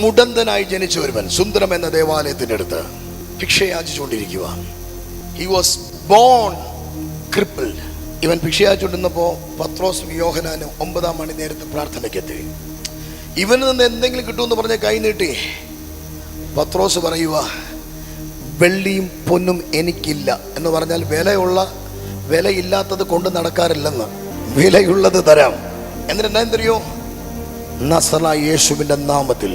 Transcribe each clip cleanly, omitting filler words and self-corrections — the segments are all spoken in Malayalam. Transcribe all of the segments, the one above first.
മുടന്തനായി ജനിച്ച ഒരുവൻ സുന്ദരം എന്ന ദേവാലയത്തിന്റെ അടുത്ത് ഭിക്ഷയാചിച്ചുകൊണ്ടിരിക്കുക. He was born crippled. ഇവൻ ഭിക്ഷയാചിച്ചുകൊണ്ടിരുന്നപ്പോൾ പത്രോസും യോഹന്നാനും 9-ാം മണി നേരത്തെ പ്രാർത്ഥനയ്ക്കെത്തി. ഇവന് നിന്ന് എന്തെങ്കിലും കിട്ടുമെന്ന് പറഞ്ഞ് കൈ നീട്ടി. പത്രോസ് പറയുക, വെള്ളിയും പൊന്നും എനിക്കില്ല എന്ന് പറഞ്ഞാൽ വിലയില്ലാത്തത് കൊണ്ട് നടക്കാറില്ലെന്ന്. വിലയുള്ളത് തരാം. എന്നിട്ട് എന്താ തരുമോ? നസറായ യേശുവിന്റെ നാമത്തിൽ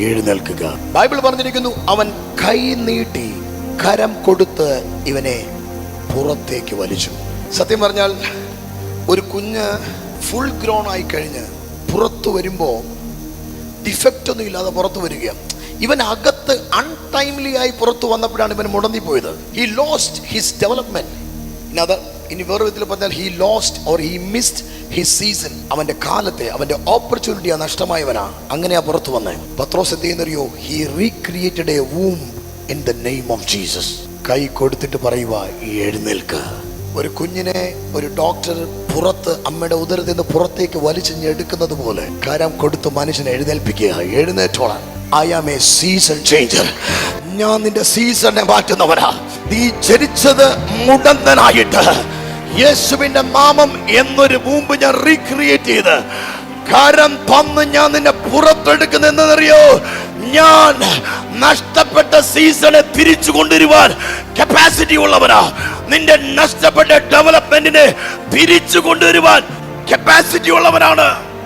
എഴുന്നേൽക്കുക. ബൈബിൾ പറഞ്ഞിരിക്കുന്നു, അവൻ കൈ നീട്ടി കരം കൊടുത്ത് ഇവനെ പുറത്തേക്ക് വലിച്ചു. സത്യം പറഞ്ഞാൽ ഒരു കുഞ്ഞ് ഫുൾ ഗ്രോൺ ആയി കഴിഞ്ഞ് പുറത്തു വരുമ്പോൾ ഡിഫക്റ്റ് ഒന്നും ഇല്ലാതെ പുറത്തു വരിക. ഇവൻ അകത്ത് അൺടൈംലി ആയി പുറത്തു വന്നപ്പോഴാണ് ഇവൻ മുടങ്ങിപ്പോയത്. He lost his development. ഇനി വേറെ വിധത്തിൽ പറഞ്ഞാൽ he lost or he missed his season. അവന്റെ കാലത്തെ, അവന്റെ ഓപ്പർച്യൂണിറ്റി നഷ്ടമായവനാ. അങ്ങനെയാ പുറത്തു വന്നേ. പത്രോസ് എന്ത് ചെയ്യുന്നറിയോ? He recreated a womb in the name of Jesus. കൈ കൊടുത്തിട്ട് പറയുക, എഴുന്നേൽക്ക. ഒരു കുഞ്ഞിനെ ഒരു ഡോക്ടർ പുറത്ത് അമ്മയുടെ ഉദരത്തിൽ നിന്ന് പുറത്തേക്ക് വലിച്ചെടുക്കുന്നത് പോലെ കരം കൊടുത്ത് മനുഷ്യനെ എഴുന്നേൽപ്പിക്കുക. എഴുന്നേറ്റോളാൻ. I am a season changer. ഞാൻ നിന്റെ സീസണെ മാറ്റുന്നവനാ. നീ ജനിച്ചത് മുടന്തനായിട്ട് യേശുവിന്റെ നാമം എന്നൊരു മുമ്പ് ഞാൻ റീക്രിയേറ്റ് ചെയ്ത് കരം തന്ന് ഞാൻ നിന്നെ പുറത്തെടുക്കുന്ന എന്നറിയോ? ഞാൻ നഷ്ടപ്പെട്ട സീസണെ തിരിച്ചു കൊണ്ടുവരുവാൻ കപ്പാസിറ്റി ഉള്ളവനാ. നിന്റെ നഷ്ടപ്പെട്ട ഡെവലപ്മെന്റിനെ തിരിച്ചു കൊണ്ടുവരുവാൻ കപ്പാസിറ്റി ഉള്ളവനാണ്.